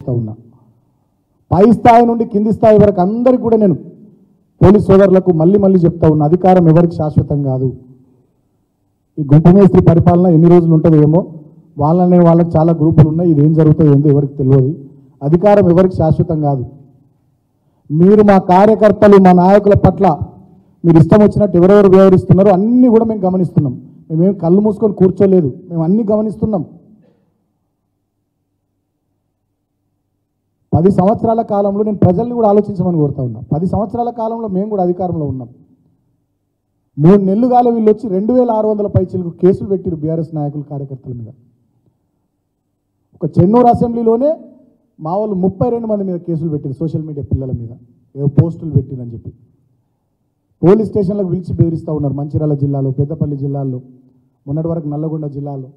చేస్తూ ఉన్నా. పై స్థాయి నుండి కింది స్థాయి వరకు అందరికీ కూడా నేను పోలీస్ సోదరులకు మళ్ళీ చెప్తా ఉన్నా, అధికారం ఎవరికి శాశ్వతం కాదు. ఈ గుంపు మేస్త్రి పరిపాలన ఎన్ని రోజులు ఉంటుందో ఏమో, వాళ్ళకి చాలా గ్రూపులు ఉన్నాయి, ఇదేం జరుగుతుందో ఏందో ఎవరికి తెలియదు. అధికారం ఎవరికి శాశ్వతం కాదు. మీరు మా కార్యకర్తలు మా నాయకుల పట్ల మీరు ఇష్టం వచ్చినట్టు ఎవరెవరు వ్యవహరిస్తున్నారో అన్నీ కూడా మేము గమనిస్తున్నాం. మేమేం కళ్ళు మూసుకొని కూర్చోలేదు, మేము అన్నీ గమనిస్తున్నాం. 10 సంవత్సరాల కాలంలో నేను ప్రజల్ని కూడా ఆలోచించమని కోరుతా ఉన్నా. 10 సంవత్సరాల కాలంలో మేము కూడా అధికారంలో ఉన్నాం. 3 నెలలు కాలే వీళ్ళు వచ్చి 2600 పైచిలకు కేసులు పెట్టిరు బీఆర్ఎస్ నాయకులు కార్యకర్తల మీద. ఒక చెన్నూరు అసెంబ్లీలోనే మా వాళ్ళు 32 మంది మీద కేసులు పెట్టిరు, సోషల్ మీడియా పిల్లల మీద ఏవో పోస్టులు పెట్టిరని చెప్పి. పోలీస్ స్టేషన్లకు పిలిచి బెదిరిస్తూ ఉన్నారు. మంచిర్యాల జిల్లాలో, పెద్దపల్లి జిల్లాల్లో, మొన్నటి వరకు నల్లగొండ జిల్లాలో,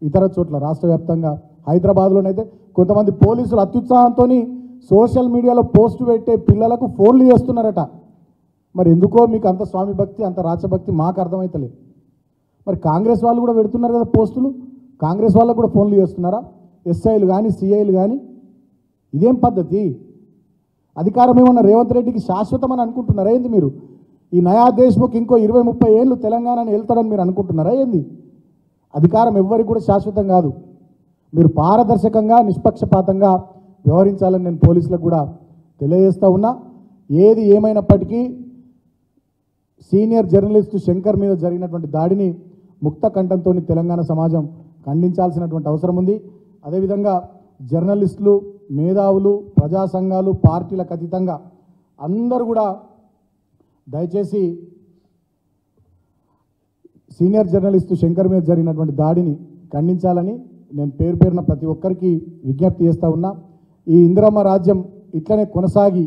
ఇతర చోట్ల రాష్ట్ర వ్యాప్తంగా, హైదరాబాద్లోనైతే కొంతమంది పోలీసులు అత్యుత్సాహంతో సోషల్ మీడియాలో పోస్టు పెట్టే పిల్లలకు ఫోన్లు చేస్తున్నారట. మరి ఎందుకో మీకు అంత స్వామి భక్తి, అంత రాచభక్తి మాకు అర్థమవుతలే. మరి కాంగ్రెస్ వాళ్ళు కూడా పెడుతున్నారు కదా పోస్టులు, కాంగ్రెస్ వాళ్ళకు కూడా ఫోన్లు చేస్తున్నారా? ఎస్ఐలు కానీ సిఐలు కానీ. ఇదేం పద్ధతి? అధికారం ఏమన్నా రేవంత్ రెడ్డికి శాశ్వతం అని అనుకుంటున్నారా ఏంది మీరు? ఈ నయా దేశ్ముఖ్ ఇంకో 20-30 ఏళ్ళు తెలంగాణని వెళ్తాడని మీరు అనుకుంటున్నారా ఏంది? అధికారం ఎవ్వరికి కూడా శాశ్వతం కాదు. మీరు పారదర్శకంగా నిష్పక్షపాతంగా వ్యవహరించాలని నేను పోలీసులకు కూడా తెలియజేస్తూ ఉన్నా. ఏది ఏమైనప్పటికీ సీనియర్ జర్నలిస్టు శంకర్ మీద జరిగినటువంటి దాడిని ముక్త కంఠంతో తెలంగాణ సమాజం ఖండించాల్సినటువంటి అవసరం ఉంది. అదేవిధంగా జర్నలిస్టులు, మేధావులు, ప్రజా సంఘాలు, పార్టీలకు అతీతంగా అందరూ కూడా దయచేసి సీనియర్ జర్నలిస్టు శంకర్ మీద జరిగినటువంటి దాడిని ఖండించాలని నేను పేరు పేరున ప్రతి ఒక్కరికి విజ్ఞప్తి చేస్తూ ఉన్నా. ఈ ఇందిరమ్మ రాజ్యం ఇట్లనే కొనసాగి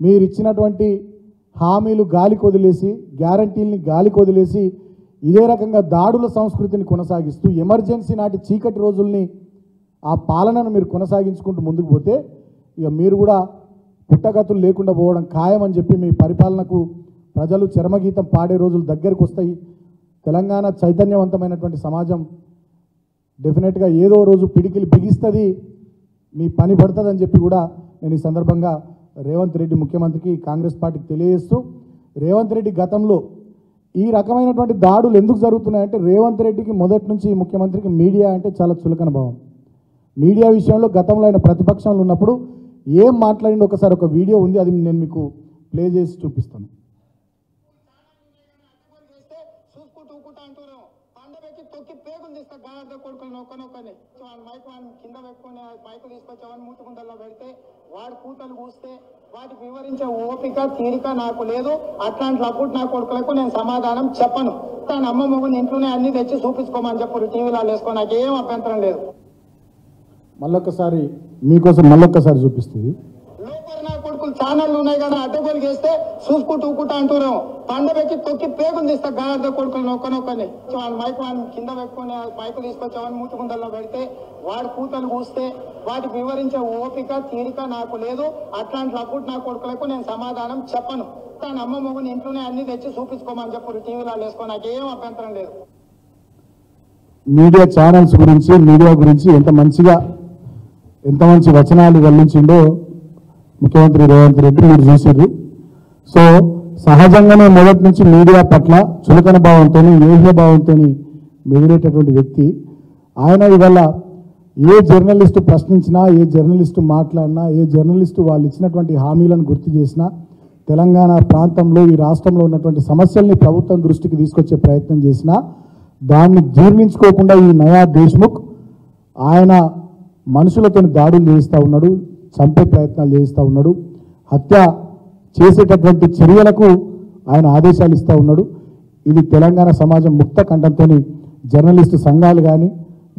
మీరు ఇచ్చినటువంటి హామీలు గాలికి వదిలేసి, గ్యారంటీల్ని గాలికి వదిలేసి ఇదే రకంగా దాడుల సంస్కృతిని కొనసాగిస్తూ ఎమర్జెన్సీ నాటి చీకటి రోజుల్ని ఆ పాలనను మీరు కొనసాగించుకుంటూ ముందుకు పోతే ఇక మీరు కూడా పుట్టగతులు లేకుండా పోవడం ఖాయమని చెప్పి మీ పరిపాలనకు ప్రజలు చరమగీతం పాడే రోజులు దగ్గరకు వస్తాయి. తెలంగాణ చైతన్యవంతమైనటువంటి సమాజం డెఫినెట్గా ఏదో రోజు పిడికిలు బిగిస్తుంది, మీ పని పడుతుందని చెప్పి కూడా నేను ఈ సందర్భంగా రేవంత్ రెడ్డి ముఖ్యమంత్రికి, కాంగ్రెస్ పార్టీకి తెలియజేస్తూ, రేవంత్ రెడ్డి గతంలో ఈ రకమైనటువంటి దాడులు ఎందుకు జరుగుతున్నాయంటే రేవంత్ రెడ్డికి మొదటి నుంచి ముఖ్యమంత్రికి మీడియా అంటే చాలా చులకన భావం. మీడియా విషయంలో గతంలో ఆయన ప్రతిపక్షంలో ఉన్నప్పుడు ఏం మాట్లాడింది ఒకసారి ఒక వీడియో ఉంది, అది నేను మీకు ప్లే చేసి చూపిస్తాను. వాడు కూతలు కూస్తే వాటికి వివరించే ఓపిక తీరిక నాకు లేదు. అట్లాంటి నా కొడుకులకు నేను సమాధానం చెప్పను. తన అమ్మ మొగుని ఇంట్లోనే అన్ని తెచ్చి చూపించుకోమని చెప్పారు, టీవీలో వేసుకో, నాకేం అభ్యంతరం లేదు. మళ్ళొక్కసారి మీకోసం మళ్ళొక్కసారి చూపిస్తుంది. లోపల నా కొడుకులు ఛానళ్ళు ఉన్నాయి కదా, అడ్డగోలు చేస్తే చూసుకుంటూ అంటున్నాం. పండబెట్టి తొక్కి పేగులు తీస్తా గార్ద కొడుకులు నొక్కని మైకు కింద పెట్టుకుని మైకు తీసుకొచ్చామని మూతుకుందల్లో పెడితే వాడు కూతలు కూస్తే వాటికి వివరించే ఓపిక తీరిక నాకు లేదు. అట్లాంటి నా కొడుకులకు నేను సమాధానం చెప్పను. తన అమ్మ మొగుని ఇంట్లోనే అన్ని తెచ్చి చూపించుకోమని చెప్పారు, టీవీలో వేసుకో, నాకేం అభ్యంతరం లేదు. మీడియా ఛానల్స్ గురించి, మీడియా గురించి ఎంత మంచి వచనాలు వెల్లించిండో ముఖ్యమంత్రి రేవంత్ రెడ్డి మీరు చూసారు. సో సహజంగానే మొదటి నుంచి మీడియా పట్ల చులకన భావంతో, ఏహ్య భావంతో మెదిలేటటువంటి వ్యక్తి ఆయన. ఇవాళ ఏ జర్నలిస్టు ప్రశ్నించినా, ఏ జర్నలిస్టు మాట్లాడినా, ఏ జర్నలిస్టు వాళ్ళు ఇచ్చినటువంటి హామీలను గుర్తు చేసినా, తెలంగాణ ప్రాంతంలో ఈ రాష్ట్రంలో ఉన్నటువంటి సమస్యల్ని ప్రభుత్వం దృష్టికి తీసుకొచ్చే ప్రయత్నం చేసినా దాన్ని జీర్ణించుకోకుండా ఈ నయా దేశ్ముఖ్ ఆయన మనుషులతో దాడులు చేయిస్తూ ఉన్నాడు, చంపే ప్రయత్నాలు చేయిస్తూ ఉన్నాడు, హత్య చేసేటటువంటి చర్యలకు ఆయన ఆదేశాలు ఇస్తూ ఉన్నాడు. ఇది తెలంగాణ సమాజం ముక్త కంఠంతో జర్నలిస్టు సంఘాలు కానీ,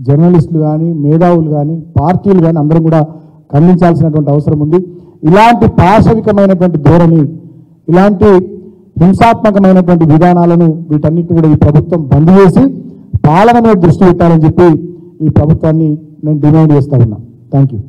జర్నలిస్టులు కానీ, మేధావులు కానీ, పార్టీలు కానీ అందరం కూడా ఖండించాల్సినటువంటి అవసరం ఉంది. ఇలాంటి పాశవికమైనటువంటి ధోరణి, ఇలాంటి హింసాత్మకమైనటువంటి విధానాలను వీటన్నిటి కూడా ఈ ప్రభుత్వం బంద్ చేసి పాలన మీద దృష్టి పెట్టాలని చెప్పి ఈ ప్రభుత్వాన్ని నేను డిమాండ్ చేస్తా ఉన్నా. Thank you.